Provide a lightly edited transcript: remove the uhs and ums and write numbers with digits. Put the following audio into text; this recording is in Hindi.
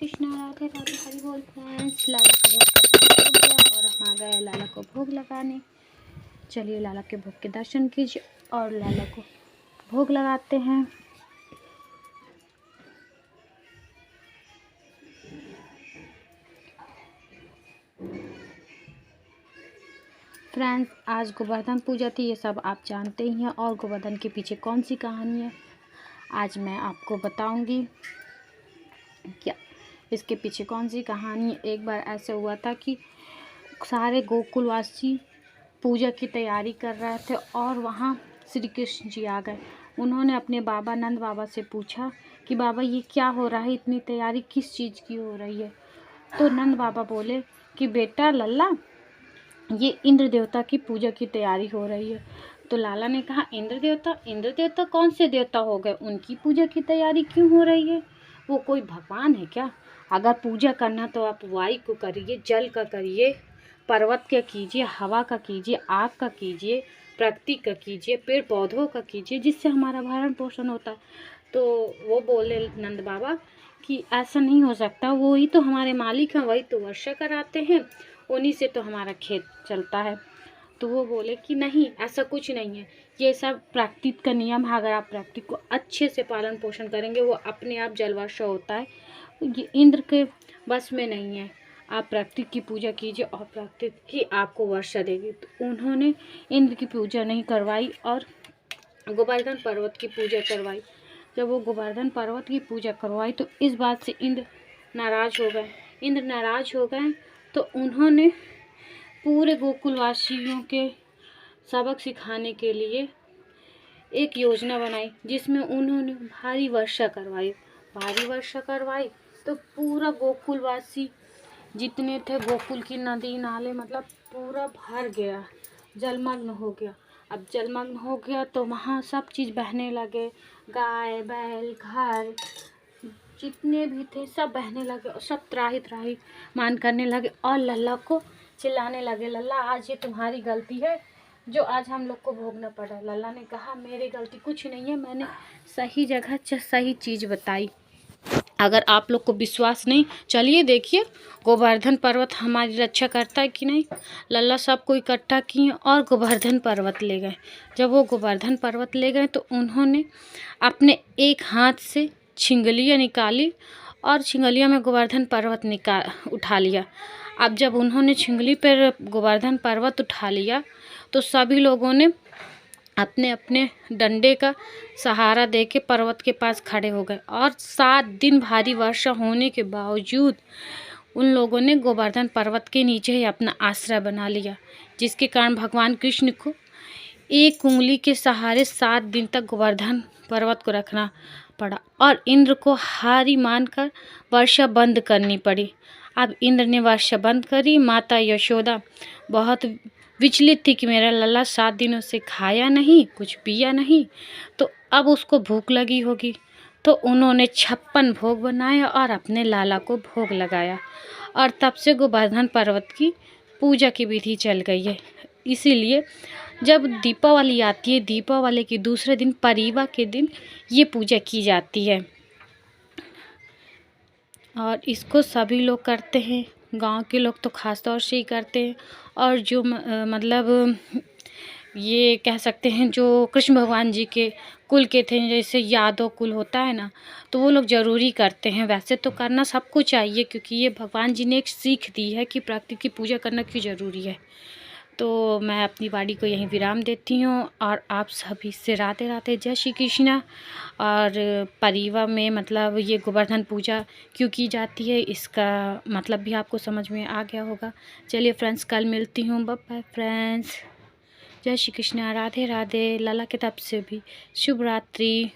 कृष्णा, राधे राधे, हरि बोल। फ्रेंड्स, लाला का भोग करके हो गया और हम आ गए लाला को भोग लगाने। चलिए लाला के भोग के दर्शन कीजिए और लाला को भोग लगाते हैं। फ्रेंड्स, आज गोवर्धन पूजा थी, ये सब आप जानते ही हैं। और गोवर्धन के पीछे कौन सी कहानी है आज मैं आपको बताऊंगी। क्या इसके पीछे कौन सी कहानी है। एक बार ऐसे हुआ था कि सारे गोकुलवासी पूजा की तैयारी कर रहे थे और वहाँ श्री कृष्ण जी आ गए। उन्होंने अपने बाबा नंद बाबा से पूछा कि बाबा ये क्या हो रहा है, इतनी तैयारी किस चीज़ की हो रही है। तो नंद बाबा बोले कि बेटा लल्ला, ये इंद्र देवता की पूजा की तैयारी हो रही है। तो लाला ने कहा इंद्र देवता कौन से देवता हो गए, उनकी पूजा की तैयारी क्यों हो रही है, वो कोई भगवान है क्या। अगर पूजा करना तो आप वायु को करिए, जल का करिए, पर्वत का कीजिए, हवा का कीजिए, आग का कीजिए, प्रकृति का कीजिए, पेड़ पौधों का कीजिए, जिससे हमारा भरण पोषण होता है। तो वो बोले नंद बाबा कि ऐसा नहीं हो सकता, वो ही तो हमारे मालिक हैं, वही तो वर्षा कराते हैं, उन्हीं से तो हमारा खेत चलता है। तो वो बोले कि नहीं, ऐसा कुछ नहीं है, ये सब प्रकृति का नियम है। अगर आप प्रकृति को अच्छे से पालन पोषण करेंगे, वो अपने आप जल वर्षा होता है, ये इंद्र के बस में नहीं है। आप प्रकृति की पूजा कीजिए और प्रकृति ही आपको वर्षा देगी। तो उन्होंने इंद्र की पूजा नहीं करवाई और गोवर्धन पर्वत की पूजा करवाई। जब वो गोवर्धन पर्वत की पूजा करवाई तो इस बात से इंद्र नाराज़ हो गए। तो उन्होंने पूरे गोकुलवासियों के सबक सिखाने के लिए एक योजना बनाई, जिसमें उन्होंने भारी वर्षा करवाई। तो पूरा गोकुलवासी जितने थे, गोकुल की नदी नाले मतलब पूरा भर गया, जलमग्न हो गया। अब जलमग्न हो गया तो वहाँ सब चीज़ बहने लगे, गाय बैल घर जितने भी थे सब बहने लगे और सब त्राही त्राही मान करने लगे और लल्ला को चिल्लाने लगे, लल्ला आज ये तुम्हारी गलती है जो आज हम लोग को भोगना पड़ा। लल्ला ने कहा मेरी गलती कुछ नहीं है, मैंने सही जगह सही चीज़ बताई। अगर आप लोग को विश्वास नहीं, चलिए देखिए गोवर्धन पर्वत हमारी रक्षा करता है कि नहीं। लल्ला सबको इकट्ठा किए और गोवर्धन पर्वत ले गए। जब वो गोवर्धन पर्वत ले गए तो उन्होंने अपने एक हाथ से छिंगलियाँ निकाली और छिंगलिया में गोवर्धन पर्वत उठा लिया। अब जब उन्होंने छिंगली पर गोवर्धन पर्वत उठा लिया तो सभी लोगों ने अपने अपने डंडे का सहारा देके पर्वत के पास खड़े हो गए और 7 दिन भारी वर्षा होने के बावजूद उन लोगों ने गोवर्धन पर्वत के नीचे ही अपना आश्रय बना लिया, जिसके कारण भगवान कृष्ण को एक उंगली के सहारे 7 दिन तक गोवर्धन पर्वत को रखना पड़ा और इंद्र को हारी मानकर वर्षा बंद करनी पड़ी। अब इंद्र ने वर्षा बंद करी। माता यशोदा बहुत विचलित थी कि मेरा लल्ला 7 दिनों से खाया नहीं, कुछ पिया नहीं, तो अब उसको भूख लगी होगी। तो उन्होंने 56 भोग बनाए और अपने लाला को भोग लगाया और तब से गोवर्धन पर्वत की पूजा की विधि चल गई है। इसीलिए जब दीपावली आती है, दीपावली के दूसरे दिन परिवा के दिन ये पूजा की जाती है और इसको सभी लोग करते हैं। गांव के लोग तो ख़ास तौर से ही करते हैं और जो मतलब ये कह सकते हैं जो कृष्ण भगवान जी के कुल के थे, जैसे यादव कुल होता है ना, तो वो लोग ज़रूरी करते हैं। वैसे तो करना सबको चाहिए क्योंकि ये भगवान जी ने एक सीख दी है कि प्रकृति की पूजा करना क्यों ज़रूरी है। तो मैं अपनी वाणी को यहीं विराम देती हूँ और आप सभी से राधे राधे, जय श्री कृष्णा। और परिवा में मतलब ये गोवर्धन पूजा क्यों की जाती है, इसका मतलब भी आपको समझ में आ गया होगा। चलिए फ्रेंड्स, कल मिलती हूँ। बाय बाय फ्रेंड्स, जय श्री कृष्णा, राधे राधे। लाला की तरफ से भी शुभ रात्रि।